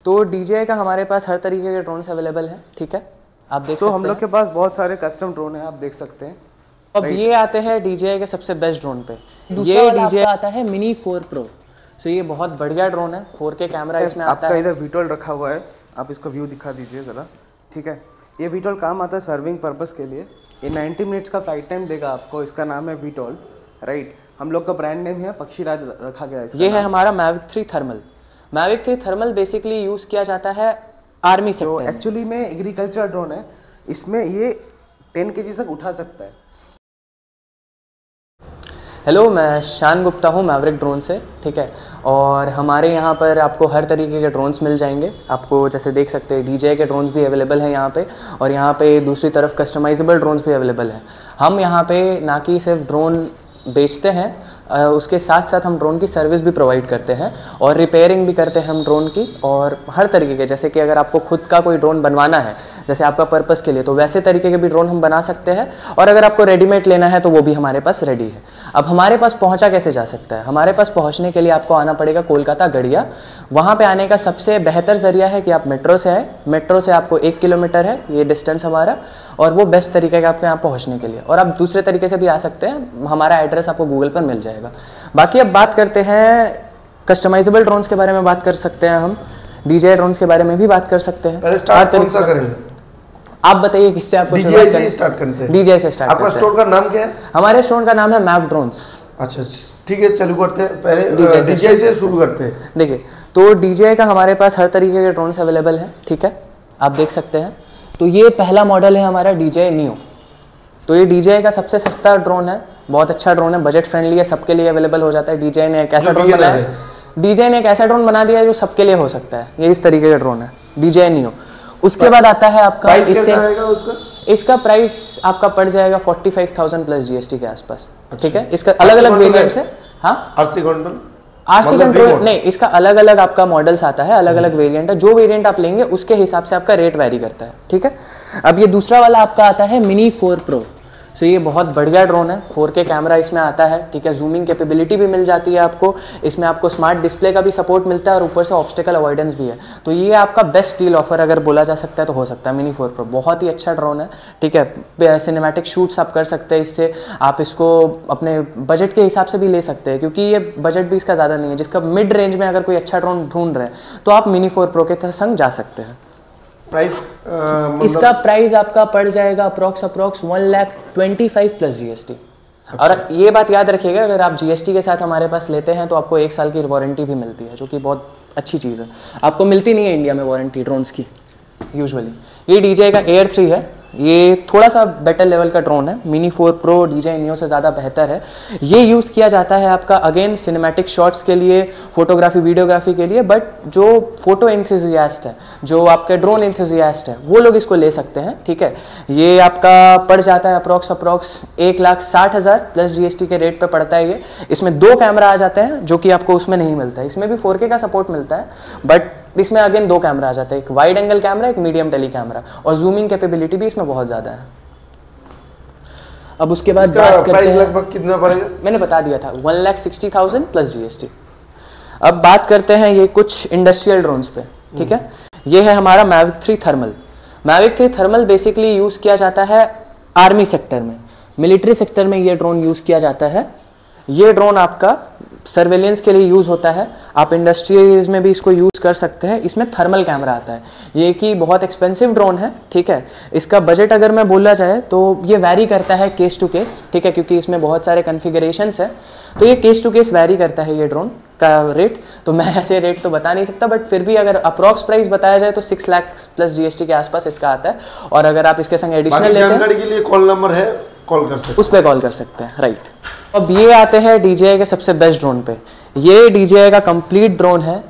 तो DJI का हमारे पास हर तरीके के ड्रोन्स अवेलेबल हैं, ठीक है, आप देख सकते हैं। हम लोग के पास बहुत सारे कस्टम ड्रोन हैं, आप देख सकते हैं। अब ये आते हैं DJI के सबसे बेस्ट ड्रोन पे। ये DJI आता है मिनी 4 Pro। सो ये बहुत बढ़िया ड्रोन है, 4K कैमरा इसमें आता है। आपका इधर वीटोल रखा हुआ है, आप इसका व्यू दिखा दीजिए ज़रा, ठीक है। ये वीटोल काम आता है सर्विंग पर्पस के लिए। ये 90 मिनट्स का फ्लाइट टाइम देगा आपको। इसका नाम है वीटोल, राइट। हम लोग का ब्रांड नेम है पक्षीराज रखा गया है इसका। ये है हमारा Mavic 3 thermal. Mavic 3 thermal basically use किया जाता है आर्मी सेक्टर में। एक्चुअली में एग्रीकल्चर ड्रोन है, इसमें ये 10 kg तक उठा सकता है। हेलो, मैं शान गुप्ता हूँ मैवरिक ड्रोन से, ठीक है। और हमारे यहाँ पर आपको हर तरीके के ड्रोन्स मिल जाएंगे। आपको जैसे देख सकते हैं DJI के ड्रोन्स भी अवेलेबल हैं यहाँ पे, और यहाँ पे दूसरी तरफ कस्टमाइजेबल ड्रोन्स भी अवेलेबल हैं। हम यहाँ पे ना कि सिर्फ ड्रोन बेचते हैं, उसके साथ साथ हम ड्रोन की सर्विस भी प्रोवाइड करते हैं और रिपेयरिंग भी करते हैं हम ड्रोन की। और हर तरीके के, जैसे कि अगर आपको खुद का कोई ड्रोन बनवाना है जैसे आपका पर्पस के लिए, तो वैसे तरीके के भी ड्रोन हम बना सकते हैं। और अगर आपको रेडीमेड लेना है तो वो भी हमारे पास रेडी है। अब हमारे पास पहुंचा कैसे जा सकता है? हमारे पास पहुंचने के लिए आपको आना पड़ेगा कोलकाता गड़िया। वहाँ पे आने का सबसे बेहतर जरिया है कि आप मेट्रो से आए। मेट्रो से आपको 1 किलोमीटर है ये डिस्टेंस हमारा, और वो बेस्ट तरीका है आपको यहाँ पहुँचने के लिए। और आप दूसरे तरीके से भी आ सकते हैं, हमारा एड्रेस आपको गूगल पर मिल जाएगा। बाकी अब बात करते हैं कस्टमाइजेबल ड्रोन्स के बारे में, बात कर सकते हैं हम। DJI ड्रोन्स के बारे में भी बात कर सकते हैं। पहले स्टार्ट कौन सा करें? आप बताइए किससे आपको DJI से स्टार्ट करते हैं। DJI से स्टार्ट। आपका स्टोर का नाम क्या है? हमारे स्टोर का नाम है मैव ड्रोन्स। अच्छा ठीक है, चालू करते हैं। पहले DJI से शुरू करते हैं। देखिए, तो DJI का हमारे पास हर तरीके के ड्रोन्स अवेलेबल हैं, ठीक है, आप देख सकते हैं। तो ये पहला मॉडल है हमारा DJI Neo। तो ये DJI का सबसे सस्ता ड्रोन है, बहुत अच्छा ड्रोन है, बजट फ्रेंडली है, सबके लिए अवेलेबल हो जाता है। DJI ने एक ऐसा ड्रोन बनाया है, DJI ने एक ऐसा ड्रोन बना दिया है जो सबके लिए हो सकता है। ये इस तरीके का ड्रोन है DJI Neo। उसके बाद आता है आपका, इसका प्राइस आपका पड़ जाएगा 45,000 प्लस GST के आसपास, ठीक है। इसका अलग अलग वेरिएंट्स है। हाँ, RC कंट्रोल नहीं, इसका अलग अलग आपका मॉडल्स आता है, अलग अलग वेरिएंट है। जो वेरिएंट आप लेंगे उसके हिसाब से आपका रेट वैरी करता है, ठीक है। अब ये दूसरा वाला आपका आता है मिनी 4 Pro। सो ये बहुत बढ़िया ड्रोन है, 4K कैमरा इसमें आता है, ठीक है। जूमिंग कैपेबिलिटी भी मिल जाती है आपको, इसमें आपको स्मार्ट डिस्प्ले का भी सपोर्ट मिलता है, और ऊपर से ऑब्स्टेकल अवॉइडेंस भी है। तो ये आपका बेस्ट डील ऑफर अगर बोला जा सकता है तो हो सकता है मिनी 4 Pro। बहुत ही अच्छा ड्रोन है, ठीक है। सिनेमैटिक शूट्स आप कर सकते हैं इससे। आप इसको अपने बजट के हिसाब से भी ले सकते हैं, क्योंकि ये बजट भी इसका ज़्यादा नहीं है। जिसका मिड रेंज में अगर कोई अच्छा ड्रोन ढूंढ रहे हैं तो आप मिनी 4 Pro के संग जा सकते हैं। प्राइस इसका प्राइस आपका पड़ जाएगा अप्रॉक्स 1,25,000 प्लस GST। अच्छा। और ये बात याद रखिएगा, अगर आप GST के साथ हमारे पास लेते हैं तो आपको 1 साल की वारंटी भी मिलती है, जो कि बहुत अच्छी चीज़ है। आपको मिलती नहीं है इंडिया में वारंटी ड्रोन्स की यूजुअली। ये DJI का Air 3 है, ये थोड़ा सा बेटर लेवल का ड्रोन है। मिनी 4 Pro DJI Neo से ज़्यादा बेहतर है। ये यूज़ किया जाता है आपका अगेन सिनेमैटिक शॉट्स के लिए, फोटोग्राफी वीडियोग्राफी के लिए। बट जो फोटो एंथुसियास्ट है, जो आपके ड्रोन एंथुसियास्ट है, वो लोग इसको ले सकते हैं, ठीक है। ये आपका पड़ जाता है अप्रॉक्स 1,60,000 प्लस GST के रेट पे पड़ता है ये। इसमें 2 कैमरा आ जाते हैं, जो कि आपको उसमें नहीं मिलता है। इसमें भी 4K का सपोर्ट मिलता है, बट इसमें अगेन 2 कैमरा आ जाते हैं, एक वाइड एंगल कैमरा, एक मीडियम टेली कैमरा, और जूमिंग कैपेबिलिटी भी इसमें बहुत ज़्यादा है। अब उसके बाद बात करते हैं, लगभग कितना पड़ेगा? मैंने बता दिया था 1,60,000 प्लस GST। अब बात करते हैं ये कुछ इंडस्ट्रियल ड्रोन्स पे, ठीक है। ये है हमारा Mavic 3 thermal. Mavic 3 thermal basically use किया जाता है आर्मी सेक्टर में, मिलिट्री सेक्टर में ये ड्रोन यूज़ किया जाता है। ये ड्रोन आपका सर्वेलेंस के लिए यूज़ होता है, आप इंडस्ट्रीज में भी इसको यूज़ कर सकते हैं। इसमें थर्मल कैमरा आता है, ये कि बहुत एक्सपेंसिव ड्रोन है, ठीक है। इसका बजट अगर मैं बोला जाए तो ये वैरी करता है केस टू केस, ठीक है, क्योंकि इसमें बहुत सारे कन्फिगरेशंस है, तो ये केस टू केस वैरी करता है ये ड्रोन का रेट। तो मैं ऐसे रेट तो बता नहीं सकता, बट फिर भी अगर अप्रॉक्स प्राइस बताया जाए तो 6 लाख प्लस GST के आसपास इसका आता है। और अगर आप इसके संग एडिशनल लेते हैं, जानकारी के लिए कॉल नंबर है, कॉल कर सकते हैं, उस पर कॉल कर सकते हैं, राइट। अब ये आते हैं DJI के सबसे बेस्ट ड्रोन पे। ये DJI का कंप्लीट ड्रोन है।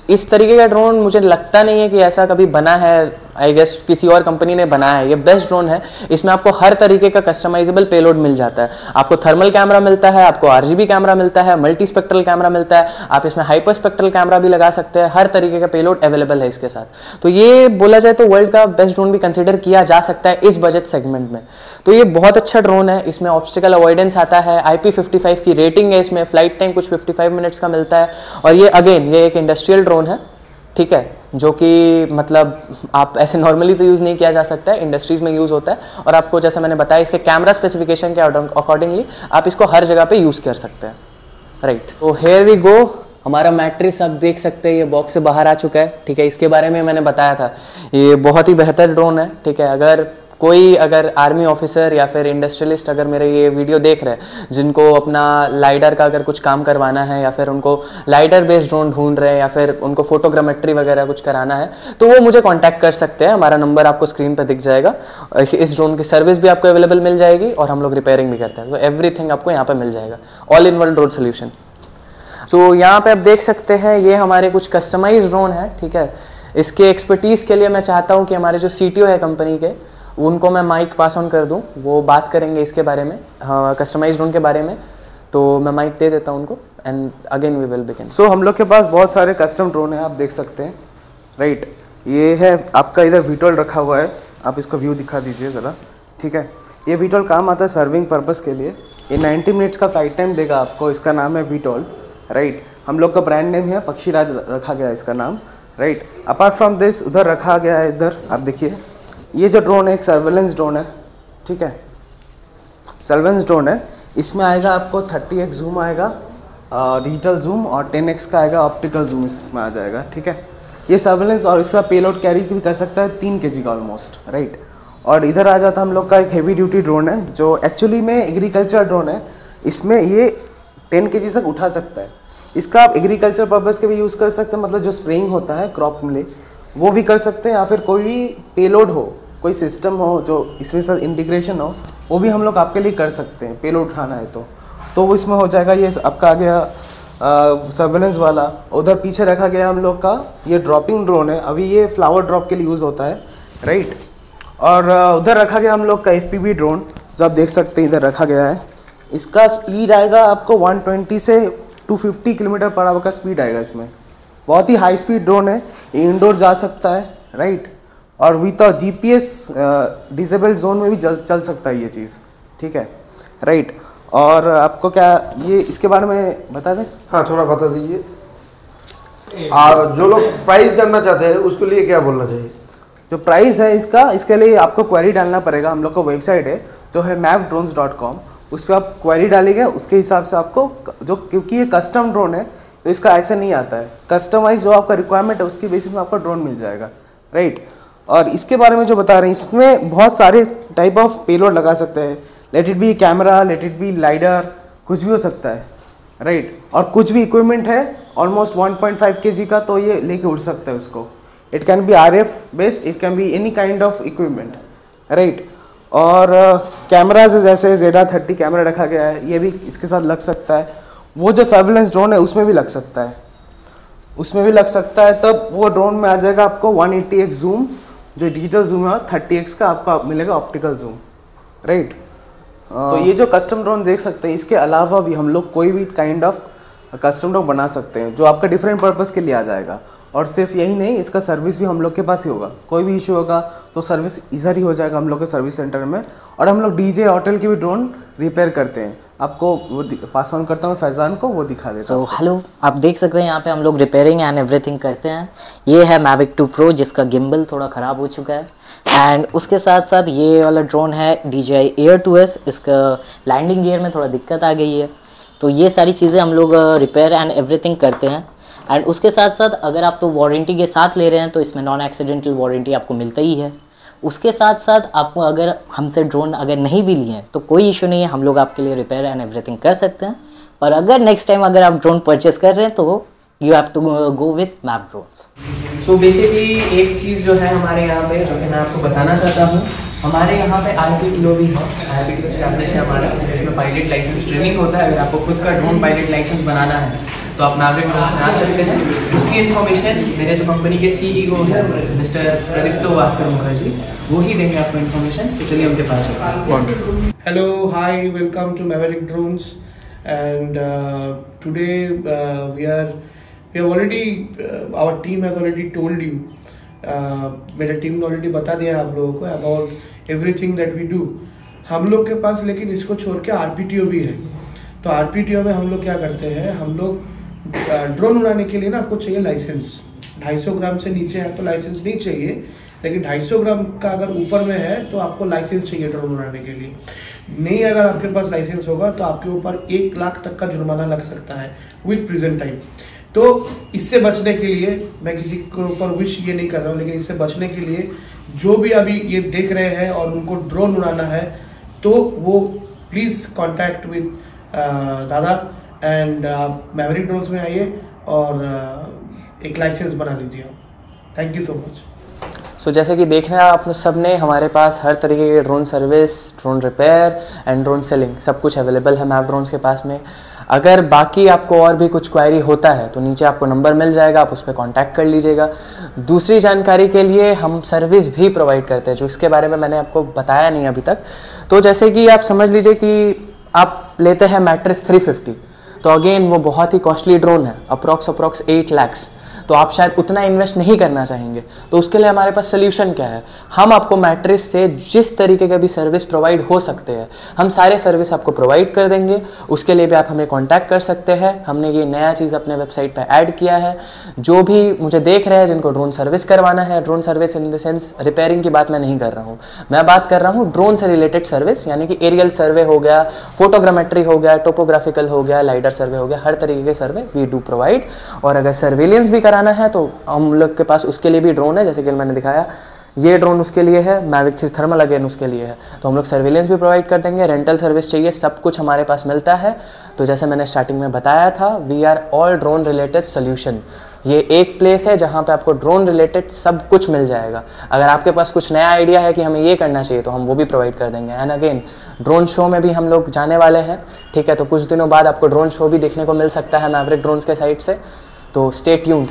इस तरीके का ड्रोन मुझे लगता नहीं है कि ऐसा कभी बना है, आई गेस किसी और कंपनी ने बनाया है। ये बेस्ट ड्रोन है, इसमें आपको हर तरीके का कस्टमाइजेबल पेलोड मिल जाता है। आपको थर्मल कैमरा मिलता है, आपको RGB कैमरा मिलता है, मल्टी स्पेक्ट्रल कैमरा मिलता है, आप इसमें हाइपर स्पेक्ट्रल कैमरा भी लगा सकते हैं। हर तरीके का पेलोड अवेलेबल है इसके साथ। तो ये बोला जाए तो वर्ल्ड का बेस्ट ड्रोन भी कंसिडर किया जा सकता है इस बजट सेगमेंट में। तो ये बहुत अच्छा ड्रोन है, इसमें ऑब्स्टिकल अवॉइडेंस आता है, IP55 की रेटिंग है इसमें, फ्लाइट टाइम कुछ 55 मिनट्स का मिलता है। और ये अगेन ये एक इंडस्ट्रियल ड्रोन है, ठीक है, जो कि मतलब आप ऐसे नॉर्मली तो यूज़ नहीं किया जा सकता है, इंडस्ट्रीज़ में यूज़ होता है। और आपको जैसे मैंने बताया इसके कैमरा स्पेसिफिकेशन के अकॉर्डिंगली आप इसको हर जगह पे यूज़ कर सकते हैं, राइट। तो हेयर वी गो, हमारा मैट्रिक्स आप देख सकते हैं ये बॉक्स से बाहर आ चुका है, ठीक है। इसके बारे में मैंने बताया था, ये बहुत ही बेहतर ड्रोन है, ठीक है। अगर आर्मी ऑफिसर या फिर इंडस्ट्रियलिस्ट अगर मेरे ये वीडियो देख रहे हैं, जिनको अपना लाइडर का अगर कुछ काम करवाना है या फिर उनको लाइडर बेस्ड ड्रोन ढूंढ रहे हैं या फिर उनको फोटोग्रामेट्री वगैरह कुछ कराना है, तो वो मुझे कांटेक्ट कर सकते हैं। हमारा नंबर आपको स्क्रीन पर दिख जाएगा। इस ड्रोन की सर्विस भी आपको अवेलेबल मिल जाएगी और हम लोग रिपेयरिंग भी करते हैं, तो एवरीथिंग आपको यहाँ पर मिल जाएगा, all in one drone solution. So यहाँ पे आप देख सकते हैं ये हमारे कुछ कस्टमाइज ड्रोन है, ठीक है। इसके एक्सपर्टीज़ के लिए मैं चाहता हूँ कि हमारे जो CTO है कंपनी के, उनको मैं माइक पास ऑन कर दूं, वो बात करेंगे इसके बारे में, कस्टमाइज ड्रोन के बारे में। तो मैं माइक दे देता हूं उनको and again we will begin. So हम लोग के पास बहुत सारे कस्टम ड्रोन है, आप देख सकते हैं, राइट। ये है आपका इधर वीटोल रखा हुआ है, आप इसको व्यू दिखा दीजिए ज़रा, ठीक है। ये वीटोल काम आता है सर्विंग पर्पज़ के लिए। ये 90 मिनट्स का फ्लाइट टाइम देगा आपको, इसका नाम है वीटोल, राइट। हम लोग का ब्रांड नेम है पक्षीराज रखा गया है इसका नाम, राइट। अपार्ट फ्रॉम दिस उधर रखा गया है, इधर आप देखिए, ये जो ड्रोन है एक सर्वेलेंस ड्रोन है, ठीक है। सर्वेलेंस ड्रोन है, इसमें आएगा आपको 30x जूम आएगा, डिजिटल जूम, और 10x का आएगा ऑप्टिकल जूम इसमें आ जाएगा, ठीक है। ये सर्वेलेंस और इसका पेलोड कैरी भी कर सकता है 3 kg का ऑलमोस्ट, राइट। और इधर आ जाता हम लोग का एक हेवी ड्यूटी ड्रोन है जो एक्चुअली में एग्रीकल्चर ड्रोन है। इसमें ये 10 kg तक उठा सकता है। इसका आप एग्रीकल्चर पर्पज़ के भी यूज़ कर सकते हैं, मतलब जो स्प्रेइंग होता है क्रॉप में वो भी कर सकते हैं, या फिर कोई भी पेलोड हो, कोई सिस्टम हो जो इसमें साथ इंटीग्रेशन हो, वो भी हम लोग आपके लिए कर सकते हैं। पेलोड उठाना है तो वो इसमें हो जाएगा। ये आपका आ गया सर्वेलेंस वाला। उधर पीछे रखा गया हम लोग का ये ड्रॉपिंग ड्रोन है, अभी ये फ्लावर ड्रॉप के लिए यूज़ होता है, राइट। और उधर रखा गया हम लोग का FPV ड्रोन, जो आप देख सकते हैं इधर रखा गया है। इसका स्पीड आएगा आपको 120 से 250 किलोमीटर पर आवर का स्पीड आएगा इसमें। बहुत ही हाई स्पीड ड्रोन है, ये इंडोर जा सकता है, राइट। और विथ GPS डिसेबल्ड जोन में भी चल सकता है ये चीज़, ठीक है, राइट। और आपको क्या ये इसके बारे में बता दें? हाँ, थोड़ा बता दीजिए। जो लोग प्राइस जानना चाहते हैं उसके लिए क्या बोलना चाहिए? जो प्राइस है इसका, इसके लिए आपको क्वेरी डालना पड़ेगा। हम लोग का वेबसाइट है जो है mavdrones.com, उस पर आप क्वेरी डालेंगे, उसके हिसाब से आपको जो, क्योंकि ये कस्टम ड्रोन है तो इसका ऐसे नहीं आता है, कस्टमाइज जो आपका रिक्वायरमेंट है उसके बेसिस में आपका ड्रोन मिल जाएगा, राइट। और इसके बारे में जो बता रहे हैं, इसमें बहुत सारे टाइप ऑफ पेलोड लगा सकते हैं। Let it be camera, let it be lidar, कुछ भी हो सकता है, राइट। और कुछ भी इक्विपमेंट है ऑलमोस्ट 1.5 kg का, तो ये लेके उड़ सकता है उसको। It can be RF based, it can be any kind of equipment, right. और कैमराज जैसे ZR30 कैमरा रखा गया है, ये भी इसके साथ लग सकता है। वो जो सर्वेलेंस ड्रोन है उसमें भी लग सकता है, उसमें भी लग सकता है। तब वो ड्रोन में आ जाएगा आपको 180x जूम, जो डिजिटल जूम है, 30x का आपको मिलेगा ऑप्टिकल जूम, राइट। तो ये जो कस्टम ड्रोन देख सकते हैं, इसके अलावा भी हम लोग कोई भी काइंड ऑफ कस्टम ड्रोन बना सकते हैं जो आपका डिफरेंट पर्पज़ के लिए आ जाएगा। और सिर्फ यही नहीं, इसका सर्विस भी हम लोग के पास ही होगा। कोई भी इशू होगा तो सर्विस इधर ही हो जाएगा हम लोग के सर्विस सेंटर में। और हम लोग DJ होटल के भी ड्रोन रिपेयर करते हैं। आपको वो पास ऑन करता हूँ फैज़ान को, वो दिखा देता हूँ। हेलो, आप देख सकते हैं यहाँ पे हम लोग रिपेयरिंग एंड एवरीथिंग करते हैं। ये है Mavic 2 Pro, जिसका गिम्बल थोड़ा ख़राब हो चुका है। एंड उसके साथ साथ ये वाला ड्रोन है DJI Air 2S, इसका लैंडिंग गियर में थोड़ा दिक्कत आ गई है। तो ये सारी चीज़ें हम लोग रिपेयर एंड एवरीथिंग करते हैं। एंड उसके साथ साथ अगर आप तो वारंटी के साथ ले रहे हैं तो इसमें नॉन एक्सीडेंटल वारंटी आपको मिलता ही है। उसके साथ साथ आपको अगर हमसे ड्रोन अगर नहीं भी लिए हैं तो कोई इशू नहीं है, हम लोग आपके लिए रिपेयर एंड एवरीथिंग कर सकते हैं। और अगर नेक्स्ट टाइम अगर आप ड्रोन परचेस कर रहे हैं तो you have to go with map drones. So basically एक चीज़ जो है हमारे यहाँ पे, जो कि मैं आपको बताना चाहता हूँ, हमारे यहाँ पे RPTO भी है। RPTO एस्टैब्लिश है हमारा, जिसमें पायलट लाइसेंस ट्रेनिंग होता है। अगर आपको खुद का ड्रोन पायलट लाइसेंस बनाना है तो आप Maverick ड्रोन्स में आ सकते हैं। उसकी इन्फॉर्मेशन मेरे जो कंपनी के CEO है मिस्टर प्रदीप्तो भास्कर मुखर्जी, वो ही देंगे आपको इन्फॉर्मेशन। तो चलिए उनके पास चलते। Hello, hi, welcome to Maverick Drones, and today we have already our team has already told you, मेरा टीम ने ऑलरेडी बता दिया है आप लोगों को about everything that we do। हम लोग के पास लेकिन इसको छोड़ के RPTO भी है। तो RPTO में हम लोग क्या करते हैं, हम लोग ड्रोन उड़ाने के लिए ना आपको चाहिए लाइसेंस, 250 ग्राम से नीचे है तो लाइसेंस नहीं चाहिए, लेकिन 250 ग्राम का अगर ऊपर में है तो आपको लाइसेंस चाहिए ड्रोन उड़ाने के लिए। नहीं अगर आपके पास लाइसेंस होगा तो आपके ऊपर 1 लाख तक का जुर्माना लग सकता है विद प्रेजेंट टाइम। तो इससे बचने के लिए मैं किसी के ऊपर विश ये नहीं कर रहा हूँ, लेकिन इससे बचने के लिए जो भी अभी ये देख रहे हैं और उनको ड्रोन उड़ाना है तो वो please contact with Dada and Maverick drones में आइए और एक लाइसेंस बना लीजिए आप। Thank you so much. So जैसे कि देख रहे हैं आप सब ने, हमारे पास हर तरीके के drone service, drone repair and drone selling सब कुछ अवेलेबल है मैव ड्रोन्स के पास में। अगर बाकी आपको और भी कुछ क्वायरी होता है तो नीचे आपको नंबर मिल जाएगा, आप उस पर कॉन्टैक्ट कर लीजिएगा। दूसरी जानकारी के लिए हम सर्विस भी प्रोवाइड करते हैं, जो इसके बारे में मैंने आपको बताया नहीं अभी तक। तो जैसे कि आप समझ लीजिए कि आप लेते हैं मैट्रेस 350, तो अगेन वो बहुत ही कॉस्टली ड्रोन है, अप्रॉक्स 8 लाख, तो आप शायद उतना इन्वेस्ट नहीं करना चाहेंगे। तो उसके लिए हमारे पास सोल्यूशन क्या है, हम आपको मैट्रेस से जिस तरीके का भी सर्विस प्रोवाइड हो सकते हैं हम सारे सर्विस आपको प्रोवाइड कर देंगे। उसके लिए भी आप हमें कांटेक्ट कर सकते हैं। हमने ये नया चीज़ अपने वेबसाइट पर ऐड किया है। जो भी मुझे देख रहे हैं जिनको ड्रोन सर्विस करवाना है, drone service in the sense repairing की बात मैं नहीं कर रहा हूँ, मैं बात कर रहा हूँ ड्रोन से रिलेटेड सर्विस, यानी कि एरियल सर्वे हो गया, फोटोग्रामेट्री हो गया, टोपोग्राफिकल हो गया, लाइडर सर्वे हो गया, हर तरीके के सर्वे वी डू प्रोवाइड। और अगर सर्विलियंस भी कराना है तो हम लोग के पास उसके लिए भी ड्रोन है, जैसे कि मैंने दिखाया ये ड्रोन उसके लिए है, मैविक 3 थर्मल अगेन उसके लिए है। तो हम लोग सर्विलेंस भी प्रोवाइड कर देंगे, रेंटल सर्विस चाहिए, सब कुछ हमारे पास मिलता है। तो जैसे मैंने स्टार्टिंग में बताया था, we are all drone related solution. ये एक प्लेस है जहाँ पे आपको ड्रोन रिलेटेड सब कुछ मिल जाएगा। अगर आपके पास कुछ नया आइडिया है कि हमें ये करना चाहिए तो हम वो भी प्रोवाइड कर देंगे। एंड अगेन ड्रोन शो में भी हम लोग जाने वाले हैं, ठीक है। तो कुछ दिनों बाद आपको ड्रोन शो भी देखने को मिल सकता है मैवरिक ड्रोन्स के साइड से, तो स्टे ट्यून्ड।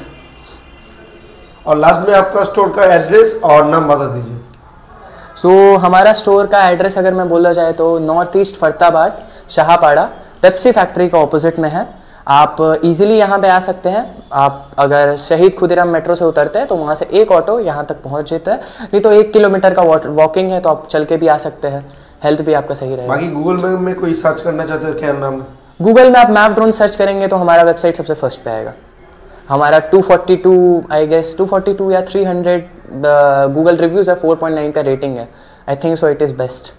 और लास्ट में आपका स्टोर का एड्रेस और नाम बता दीजिए। सो हमारा स्टोर का एड्रेस अगर मैं बोला जाए तो नॉर्थ ईस्ट फरताबाद शाहपाड़ा पेप्सी फैक्ट्री का ऑपोजिट में है। आप इजीली यहाँ पे आ सकते हैं। आप अगर शहीद खुदीराम मेट्रो से उतरते हैं तो वहाँ से एक ऑटो यहाँ तक पहुँच जाता है, नहीं तो 1 किलोमीटर का वॉकिंग है, तो आप चल के भी आ सकते हैं। हेल्थ भी आपका सही रहेगा। बाकी गूगल में कोई सर्च करना चाहते हैं क्या नाम? गूगल में आप मैव ड्रोन सर्च करेंगे तो हमारा वेबसाइट सबसे फर्स्ट पे आएगा। हमारा 242 आई गेस 242 या 300 गूगल रिव्यूज़ है, 4.9 का रेटिंग है। I think so it is best.